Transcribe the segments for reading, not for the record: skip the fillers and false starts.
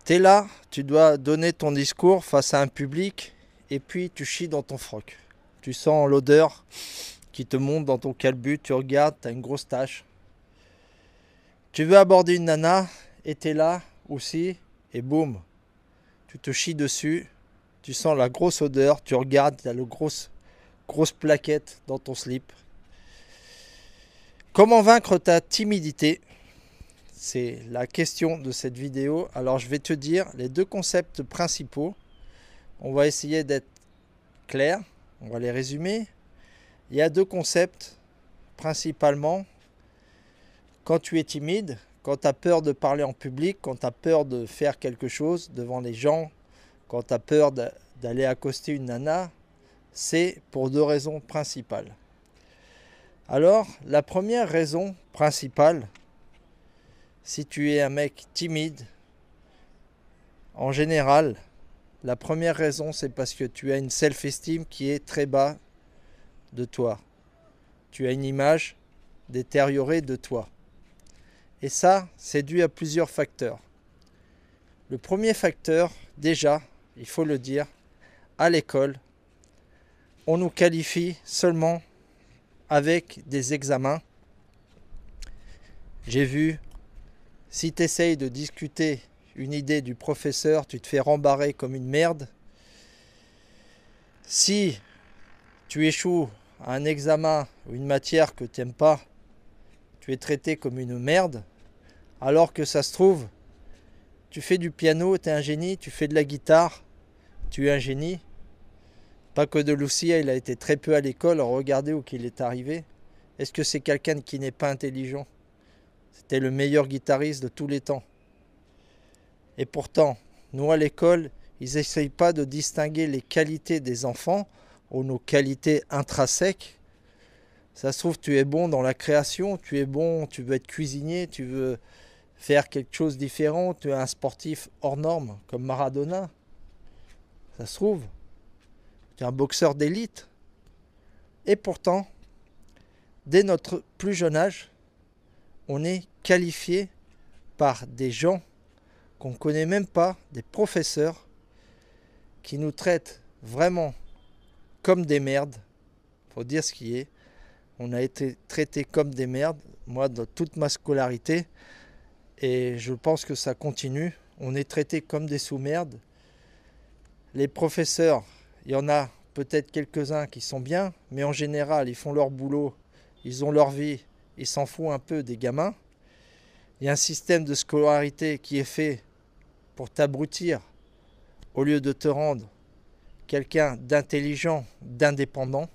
T'es là, tu dois donner ton discours face à un public et puis tu chies dans ton froc. Tu sens l'odeur qui te monte dans ton calbut, tu regardes, t'as une grosse tache. Tu veux aborder une nana et t'es là aussi et boum, tu te chies dessus, tu sens la grosse odeur, tu regardes, t'as le grosse plaquette dans ton slip. Comment vaincre ta timidité? C'est la question de cette vidéo. Alors je vais te dire les deux concepts principaux. On va essayer d'être clair, on va les résumer. Il y a deux concepts principalement. Quand tu es timide, quand tu as peur de parler en public, quand tu as peur de faire quelque chose devant les gens, quand tu as peur d'aller accoster une nana, c'est pour deux raisons principales. Alors, la première raison principale, si tu es un mec timide, en général, la première raison, c'est parce que tu as une self-esteem qui est très bas de toi. Tu as une image détériorée de toi. Et ça, c'est dû à plusieurs facteurs. Le premier facteur, déjà, il faut le dire, à l'école, on nous qualifie seulement avec des examens. J'ai vu, si tu essayes de discuter une idée du professeur, tu te fais rembarrer comme une merde. Si tu échoues à un examen ou une matière que tu n'aimes pas, tu es traité comme une merde, alors que ça se trouve, tu fais du piano, tu es un génie, tu fais de la guitare, tu es un génie. Pas que de Lucia, il a été très peu à l'école, regardez où il est arrivé. Est-ce que c'est quelqu'un qui n'est pas intelligent? C'était le meilleur guitariste de tous les temps. Et pourtant, nous à l'école, ils n'essayent pas de distinguer les qualités des enfants ou nos qualités intrinsèques. Ça se trouve, tu es bon dans la création, tu es bon, tu veux être cuisinier, tu veux faire quelque chose de différent, tu es un sportif hors norme, comme Maradona. Ça se trouve, tu es un boxeur d'élite. Et pourtant, dès notre plus jeune âge, on est qualifié par des gens qu'on ne connaît même pas, des professeurs, qui nous traitent vraiment comme des merdes. Il faut dire ce qui est. On a été traités comme des merdes, moi, dans toute ma scolarité. Et je pense que ça continue. On est traités comme des sous-merdes. Les professeurs, il y en a peut-être quelques-uns qui sont bien, mais en général, ils font leur boulot, ils ont leur vie, ils s'en foutent un peu des gamins. Il y a un système de scolarité qui est fait pour t'abrutir au lieu de te rendre quelqu'un d'intelligent, d'indépendant.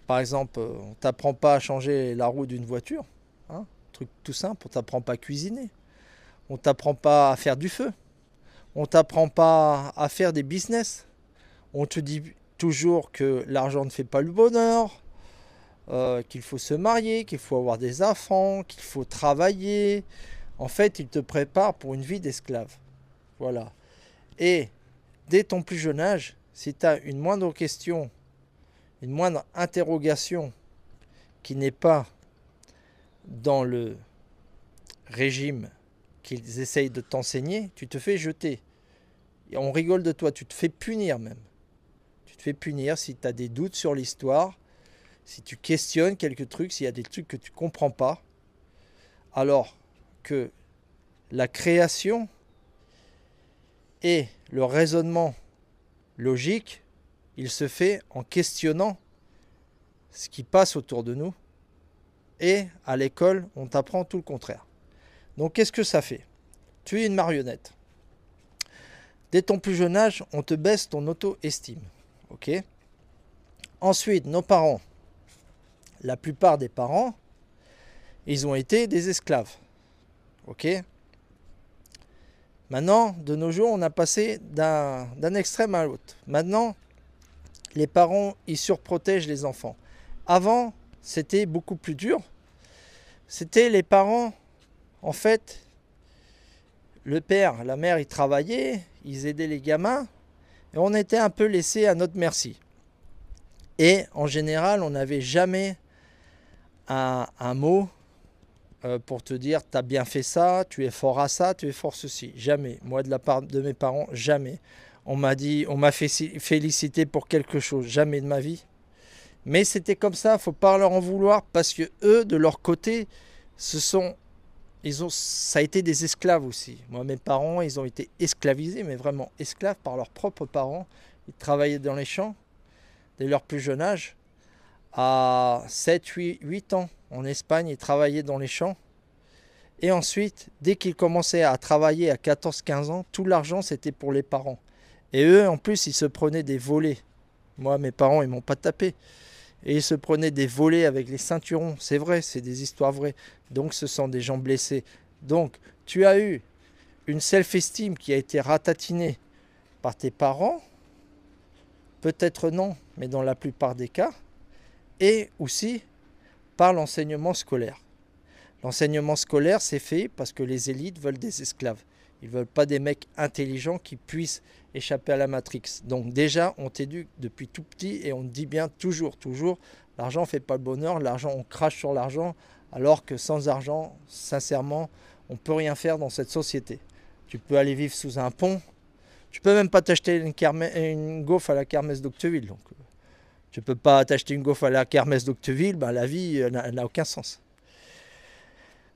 Par exemple, on ne t'apprend pas à changer la roue d'une voiture, hein, truc tout simple, on ne t'apprend pas à cuisiner, on ne t'apprend pas à faire du feu, on ne t'apprend pas à faire des business. On te dit toujours que l'argent ne fait pas le bonheur, qu'il faut se marier, qu'il faut avoir des enfants, qu'il faut travailler. En fait, ils te préparent pour une vie d'esclave. Voilà. Et dès ton plus jeune âge, si tu as une moindre question, une moindre interrogation qui n'est pas dans le régime qu'ils essayent de t'enseigner, tu te fais jeter. Et on rigole de toi, tu te fais punir même. Tu te fais punir si tu as des doutes sur l'histoire, si tu questionnes quelques trucs, s'il y a des trucs que tu ne comprends pas. Alors que la création et le raisonnement logique, il se fait en questionnant ce qui passe autour de nous. Et à l'école, on t'apprend tout le contraire. Donc qu'est-ce que ça fait? Tu es une marionnette. Dès ton plus jeune âge, on te baisse ton auto-estime. Ok? Ensuite, nos parents. La plupart des parents, ils ont été des esclaves. Ok? Maintenant, de nos jours, on a passé d'un extrême à l'autre. Maintenant, les parents, ils surprotègent les enfants. Avant, c'était beaucoup plus dur. C'était les parents, en fait, le père, la mère, ils travaillaient, ils aidaient les gamins, et on était un peu laissés à notre merci. Et en général, on n'avait jamais un mot, pour te dire t'as bien fait ça, tu es fort à ça, tu es fort ceci. Jamais. Moi, de la part de mes parents, jamais. On m'a dit, on m'a félicité pour quelque chose. Jamais de ma vie. Mais c'était comme ça, faut pas leur en vouloir parce que eux, de leur côté, ça a été des esclaves aussi. Moi, mes parents, ils ont été esclavisés, mais vraiment esclaves par leurs propres parents. Ils travaillaient dans les champs dès leur plus jeune âge. À 7, 8 ans, en Espagne, ils travaillaient dans les champs. Et ensuite, dès qu'ils commençaient à travailler à 14, 15 ans, tout l'argent, c'était pour les parents. Et eux, en plus, ils se prenaient des volets. Moi, mes parents, ils m'ont pas tapé. Et ils se prenaient des volets avec les ceinturons. C'est vrai, c'est des histoires vraies. Donc ce sont des gens blessés. Donc tu as eu une self-esteem qui a été ratatinée par tes parents. Peut-être non, mais dans la plupart des cas. Et aussi par l'enseignement scolaire. L'enseignement scolaire, c'est fait parce que les élites veulent des esclaves. Ils ne veulent pas des mecs intelligents qui puissent échapper à la Matrix. Donc déjà, on t'éduque depuis tout petit et on te dit bien toujours, l'argent ne fait pas le bonheur, l'argent, on crache sur l'argent, alors que sans argent, sincèrement, on ne peut rien faire dans cette société. Tu peux aller vivre sous un pont, tu peux même pas t'acheter une gaufre à la kermesse d'Octeville. Donc, tu ne peux pas t'acheter une gaufre à la kermesse d'Octeville, ben, la vie n'a aucun sens.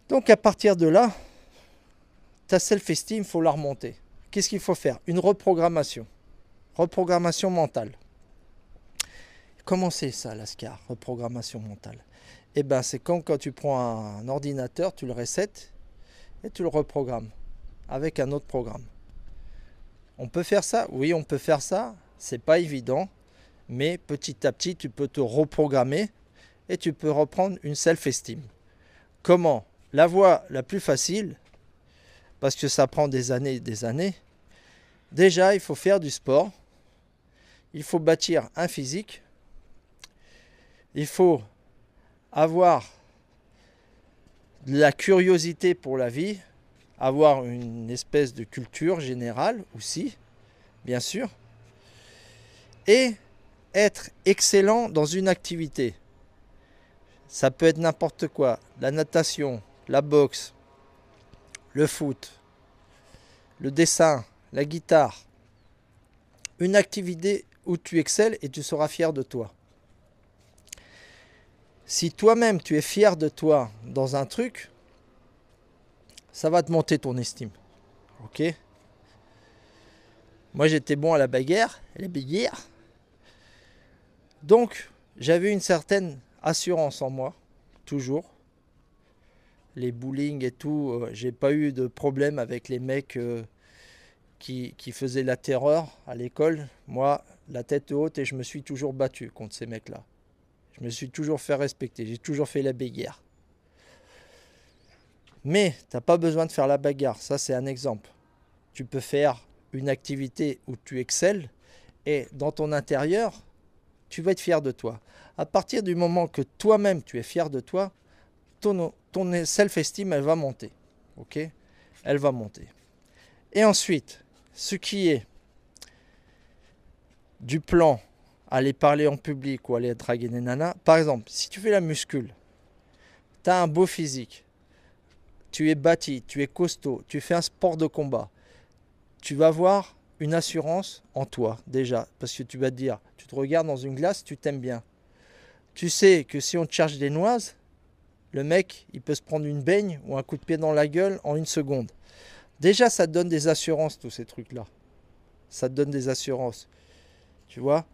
Donc à partir de là, ta self-esteem, il faut la remonter. Qu'est-ce qu'il faut faire? Une reprogrammation. Reprogrammation mentale. Comment c'est ça, l'ASCAR, reprogrammation mentale? Eh bien, c'est comme quand tu prends un ordinateur, tu le resets et tu le reprogrammes avec un autre programme. On peut faire ça? Oui, on peut faire ça. C'est pas évident, mais petit à petit, tu peux te reprogrammer et tu peux reprendre une self-esteem. Comment? La voie la plus facile, parce que ça prend des années et des années. Déjà, il faut faire du sport. Il faut bâtir un physique. Il faut avoir de la curiosité pour la vie, avoir une espèce de culture générale aussi, bien sûr, et être excellent dans une activité. Ça peut être n'importe quoi, la natation, la boxe, le foot, le dessin, la guitare. Une activité où tu excelles et tu seras fier de toi. Si toi-même tu es fier de toi dans un truc, ça va te monter ton estime. Ok? Moi j'étais bon à la bagarre, donc j'avais une certaine assurance en moi, toujours. Les bowling et tout, j'ai pas eu de problème avec les mecs qui faisaient la terreur à l'école. Moi, la tête haute, et je me suis toujours battu contre ces mecs-là. Je me suis toujours fait respecter, j'ai toujours fait la bagarre. Mais tu n'as pas besoin de faire la bagarre, ça c'est un exemple. Tu peux faire une activité où tu excelles et dans ton intérieur, tu vas être fier de toi. À partir du moment que toi-même tu es fier de toi, ton self-esteem, elle va monter. Ok? Elle va monter. Et ensuite, ce qui est du plan, aller parler en public ou aller draguer des nanas, par exemple, si tu fais la muscule, tu as un beau physique, tu es bâti, tu es costaud, tu fais un sport de combat, tu vas avoir une assurance en toi déjà, parce que tu vas te dire, tu te regardes dans une glace, tu t'aimes bien. Tu sais que si on te cherche des noises, le mec, il peut se prendre une baigne ou un coup de pied dans la gueule en 1 seconde. Déjà, ça te donne des assurances, tous ces trucs-là. Ça te donne des assurances. Tu vois?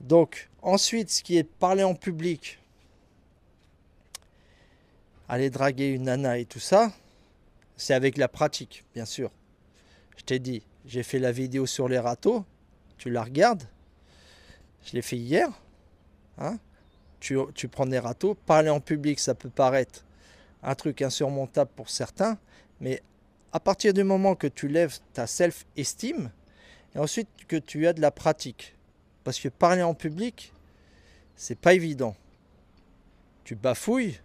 Donc, ensuite, ce qui est parler en public, aller draguer une nana et tout ça, c'est avec la pratique, bien sûr. Je t'ai dit, j'ai fait la vidéo sur les râteaux, tu la regardes. Je l'ai fait hier. Hein? Tu prends des râteaux. Parler en public, ça peut paraître un truc insurmontable pour certains, mais à partir du moment que tu lèves ta self-esteem, et ensuite que tu as de la pratique, parce que parler en public, c'est pas évident. Tu bafouilles,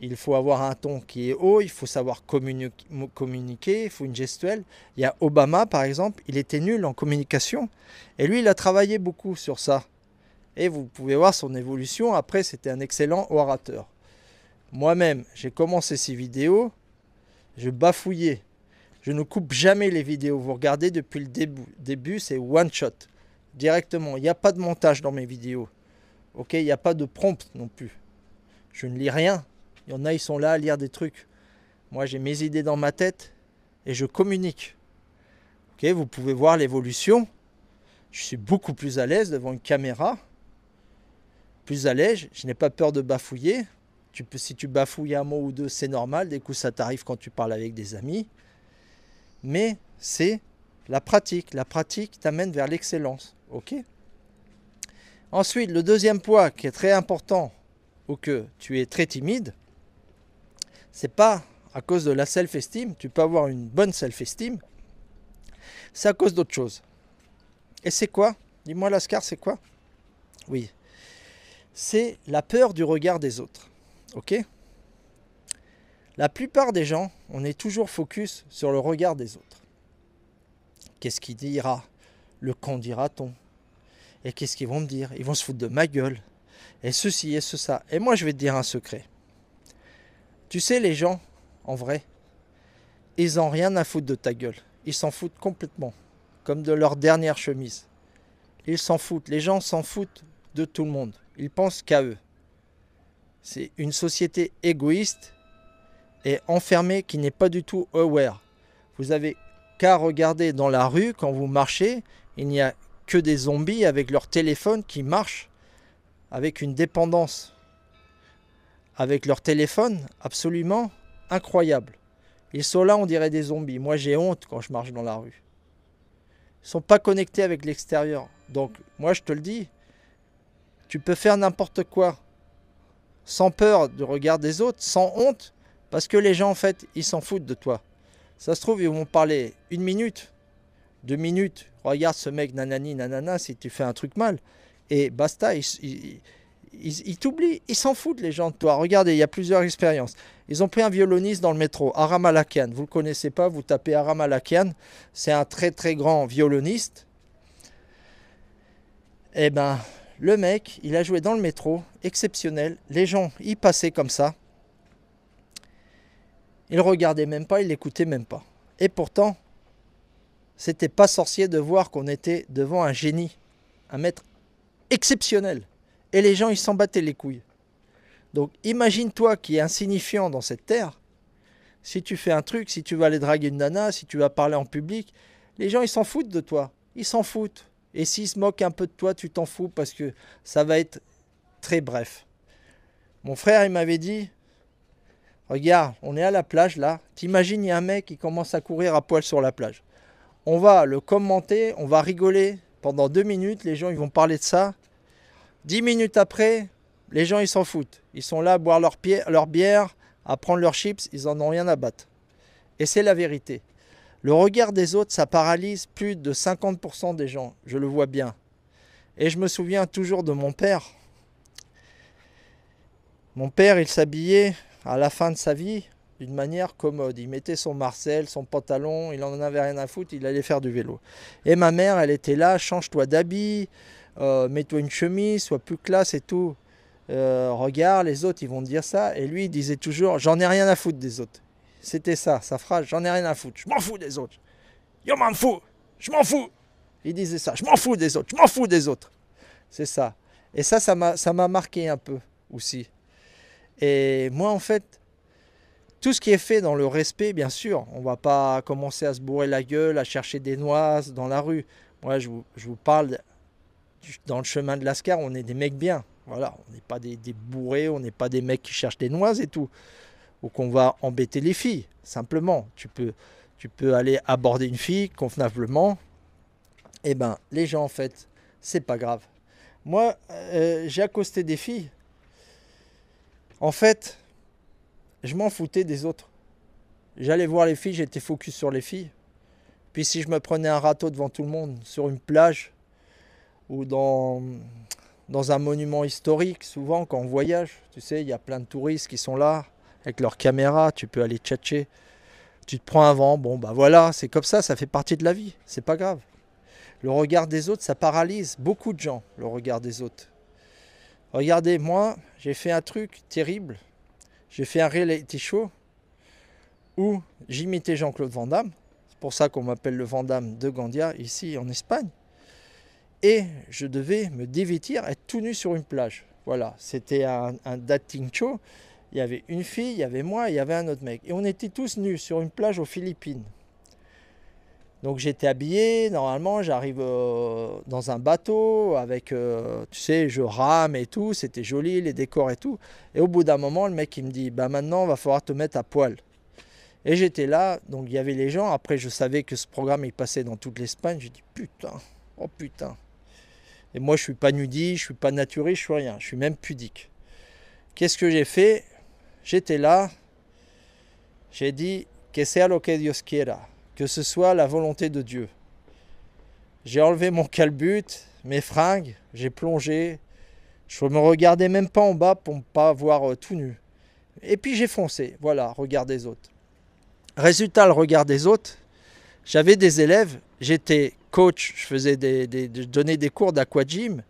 il faut avoir un ton qui est haut, il faut savoir communiquer, il faut une gestuelle. Il y a Obama, par exemple, il était nul en communication, et lui, il a travaillé beaucoup sur ça. Et vous pouvez voir son évolution, après, c'était un excellent orateur. Moi-même, j'ai commencé ces vidéos, je bafouillais. Je ne coupe jamais les vidéos. Vous regardez depuis le début, c'est one shot. Directement. Il n'y a pas de montage dans mes vidéos. Ok, il n'y a pas de prompt non plus. Je ne lis rien. Il y en a, ils sont là à lire des trucs. Moi, j'ai mes idées dans ma tête et je communique. Ok, vous pouvez voir l'évolution. Je suis beaucoup plus à l'aise devant une caméra. Plus à l'aise. Je n'ai pas peur de bafouiller. Si tu bafouilles un mot ou deux, c'est normal. Des coups, ça t'arrive quand tu parles avec des amis. Mais c'est la pratique. La pratique t'amène vers l'excellence. Ok ? Ensuite, le deuxième point qui est très important ou que tu es très timide, c'est pas à cause de la self-esteem. Tu peux avoir une bonne self-esteem. C'est à cause d'autre chose. Et c'est quoi? Dis-moi, Lascar, c'est quoi? Oui. C'est la peur du regard des autres. Ok? La plupart des gens, on est toujours focus sur le regard des autres. Qu'est-ce qu'il dira? Le qu'en dira-t-on? Et qu'est-ce qu'ils vont me dire? Ils vont se foutre de ma gueule. Et ceci et ça. Et moi, je vais te dire un secret. Tu sais, les gens, en vrai, ils n'ont rien à foutre de ta gueule. Ils s'en foutent complètement. Comme de leur dernière chemise. Ils s'en foutent. Les gens s'en foutent de tout le monde. Ils pensent qu'à eux. C'est une société égoïste et enfermée qui n'est pas du tout aware. Vous avez qu'à regarder dans la rue quand vous marchez. Il n'y a que des zombies avec leur téléphone qui marchent avec une dépendance avec leur téléphone absolument incroyable. Ils sont là, on dirait des zombies. Moi, j'ai honte quand je marche dans la rue. Ils ne sont pas connectés avec l'extérieur. Donc, moi, je te le dis, tu peux faire n'importe quoi sans peur du regard des autres, sans honte, parce que les gens, en fait, ils s'en foutent de toi. Ça se trouve, ils vont parler 1 minute, 2 minutes. Regarde ce mec, nanani, nanana, si tu fais un truc mal. Et basta, ils t'oublient, ils s'en foutent les gens de toi. Regardez, il y a plusieurs expériences. Ils ont pris un violoniste dans le métro, Aram Malakian. Vous ne le connaissez pas, vous tapez Aram Malakian. C'est un très très grand violoniste. Eh ben, le mec, il a joué dans le métro, exceptionnel. Les gens, ils passaient comme ça. Ils ne regardaient même pas, ils l'écoutaient même pas. Et pourtant, c'était pas sorcier de voir qu'on était devant un génie, un maître exceptionnel. Et les gens, ils s'en battaient les couilles. Donc, imagine-toi qui est insignifiant dans cette terre. Si tu fais un truc, si tu vas aller draguer une nana, si tu vas parler en public, les gens, ils s'en foutent de toi. Ils s'en foutent. Et s'ils se moquent un peu de toi, tu t'en fous parce que ça va être très bref. Mon frère, il m'avait dit, regarde, on est à la plage là. T'imagines, il y a un mec qui commence à courir à poil sur la plage. On va le commenter, on va rigoler pendant 2 minutes. Les gens, ils vont parler de ça. 10 minutes après, les gens, ils s'en foutent. Ils sont là à boire leur bière, à prendre leurs chips. Ils en ont rien à battre. Et c'est la vérité. Le regard des autres, ça paralyse plus de 50% des gens. Je le vois bien. Et je me souviens toujours de mon père. Mon père, il s'habillait à la fin de sa vie d'une manière commode. Il mettait son Marcel, son pantalon, il en avait rien à foutre, il allait faire du vélo. Et ma mère, elle était là, change-toi d'habit, mets-toi une chemise, sois plus classe et tout. Regarde, les autres, ils vont te dire ça. Et lui, il disait toujours, j'en ai rien à foutre des autres. C'était ça, sa phrase, j'en ai rien à foutre. Je m'en fous des autres. Yo m'en fous, je m'en fous. Il disait ça, je m'en fous des autres, je m'en fous des autres. C'est ça. Et ça m'a marqué un peu aussi. Et moi, en fait, tout ce qui est fait dans le respect, bien sûr, on ne va pas commencer à se bourrer la gueule, à chercher des noises dans la rue. Moi, je vous parle, dans le chemin de Lascar, on est des mecs bien. Voilà, on n'est pas des bourrés, on n'est pas des mecs qui cherchent des noises et tout. Ou qu'on va embêter les filles, simplement. Tu peux aller aborder une fille convenablement. Eh ben, les gens, en fait, c'est pas grave. Moi, j'ai accosté des filles. En fait, je m'en foutais des autres. J'allais voir les filles, j'étais focus sur les filles. Puis si je me prenais un râteau devant tout le monde, sur une plage, ou dans un monument historique, souvent quand on voyage, tu sais, il y a plein de touristes qui sont là, avec leurs caméras, tu peux aller tchatcher. Tu te prends un vent, bon bah voilà, c'est comme ça fait partie de la vie, c'est pas grave. Le regard des autres, ça paralyse beaucoup de gens, le regard des autres. Regardez, moi, j'ai fait un truc terrible. J'ai fait un reality show où j'imitais Jean-Claude Van Damme. C'est pour ça qu'on m'appelle le Van Damme de Gandia, ici en Espagne. Et je devais me dévêtir, être tout nu sur une plage. Voilà, c'était un dating show. Il y avait une fille, il y avait moi, il y avait un autre mec. Et on était tous nus sur une plage aux Philippines. Donc j'étais habillé, normalement j'arrive dans un bateau avec, tu sais, je rame et tout, c'était joli, les décors et tout. Et au bout d'un moment, le mec il me dit, bah maintenant il va falloir te mettre à poil. Et j'étais là, donc il y avait les gens, après je savais que ce programme il passait dans toute l'Espagne, j'ai dit putain, oh putain. Et moi je suis pas nudiste, je suis pas naturiste, je suis rien, je suis même pudique. Qu'est-ce que j'ai fait? J'étais là, j'ai dit, que sea lo que Dios quiera. Que ce soit la volonté de Dieu. J'ai enlevé mon calbut, mes fringues, j'ai plongé. Je me regardais même pas en bas pour ne pas voir tout nu. Et puis j'ai foncé, voilà, regard des autres. Résultat, le regard des autres, j'avais des élèves, j'étais coach, je donnais des cours d'aquagym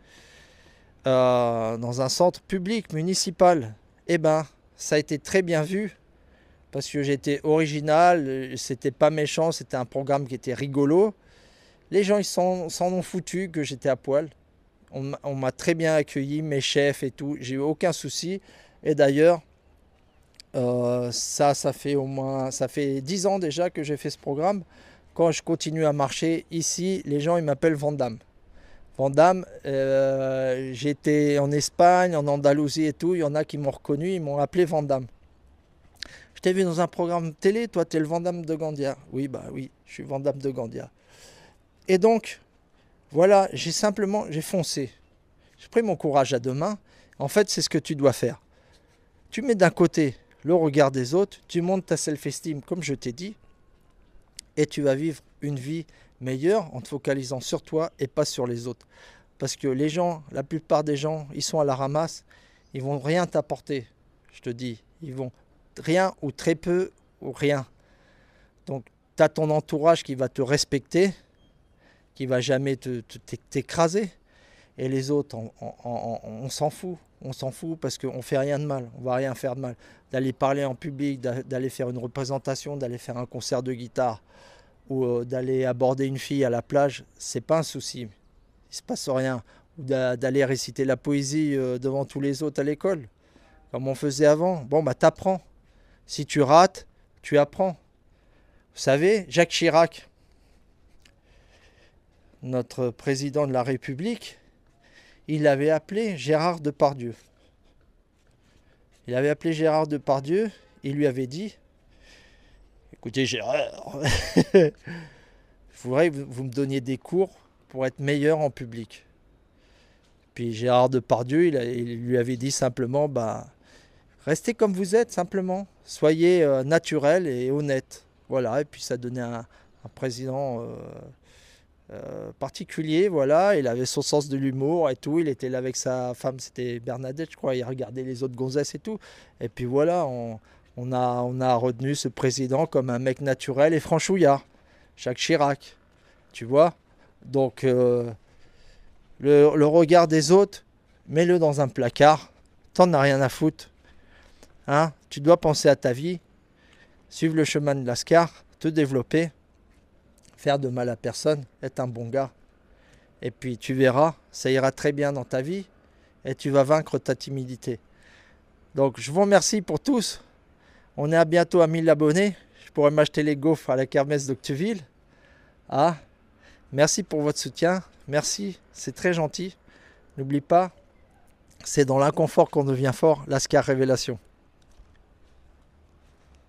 dans un centre public, municipal. Eh ben, ça a été très bien vu. Parce que j'étais original, c'était pas méchant, c'était un programme qui était rigolo. Les gens ils s'en ont foutu que j'étais à poil. On m'a très bien accueilli, mes chefs et tout, j'ai eu aucun souci. Et d'ailleurs, ça fait 10 ans déjà que j'ai fait ce programme. Quand je continue à marcher ici, les gens ils m'appellent Van Damme. Van Damme, j'étais en Espagne, en Andalousie et tout, il y en a qui m'ont reconnu, ils m'ont appelé Van Damme. Je t'ai vu dans un programme télé, toi tu es le Van Damme de Gandia. Oui, bah oui, je suis Van Damme de Gandia. Et donc, voilà, j'ai foncé. J'ai pris mon courage à deux mains. En fait, c'est ce que tu dois faire. Tu mets d'un côté le regard des autres, tu montes ta self-esteem comme je t'ai dit, et tu vas vivre une vie meilleure en te focalisant sur toi et pas sur les autres. Parce que les gens, la plupart des gens, ils sont à la ramasse, ils vont rien t'apporter, je te dis. Ils vont rien ou très peu ou rien. Donc tu as ton entourage qui va te respecter, qui va jamais t'écraser. Et les autres, on s'en fout. On s'en fout parce qu'on fait rien de mal. On va rien faire de mal. D'aller parler en public, d'aller faire une représentation, d'aller faire un concert de guitare ou d'aller aborder une fille à la plage, c'est pas un souci. Il se passe rien. Ou d'aller réciter la poésie devant tous les autres à l'école, comme on faisait avant. Bon, bah t'apprends. Si tu rates, tu apprends. Vous savez, Jacques Chirac, notre président de la République, il avait appelé Gérard Depardieu. Il avait appelé Gérard Depardieu, il lui avait dit, écoutez Gérard, je voudrais que vous me donniez des cours pour être meilleur en public. Puis Gérard Depardieu, il lui avait dit simplement, bah, restez comme vous êtes simplement, soyez naturel et honnête. Voilà, et puis ça donnait un président particulier, voilà, il avait son sens de l'humour et tout, il était là avec sa femme, c'était Bernadette je crois, il regardait les autres gonzesses et tout, et puis voilà, on a retenu ce président comme un mec naturel et franchouillard, Jacques Chirac, tu vois, donc le regard des autres, mets-le dans un placard, t'en as rien à foutre, hein, tu dois penser à ta vie, suivre le chemin de Lascar, te développer, faire de mal à personne, être un bon gars. Et puis tu verras, ça ira très bien dans ta vie et tu vas vaincre ta timidité. Donc je vous remercie pour tous. On est à bientôt à 1000 abonnés. Je pourrais m'acheter les gaufres à la kermesse d'Octeville. Ah, merci pour votre soutien. Merci, c'est très gentil. N'oublie pas, c'est dans l'inconfort qu'on devient fort, Lascar Révélation.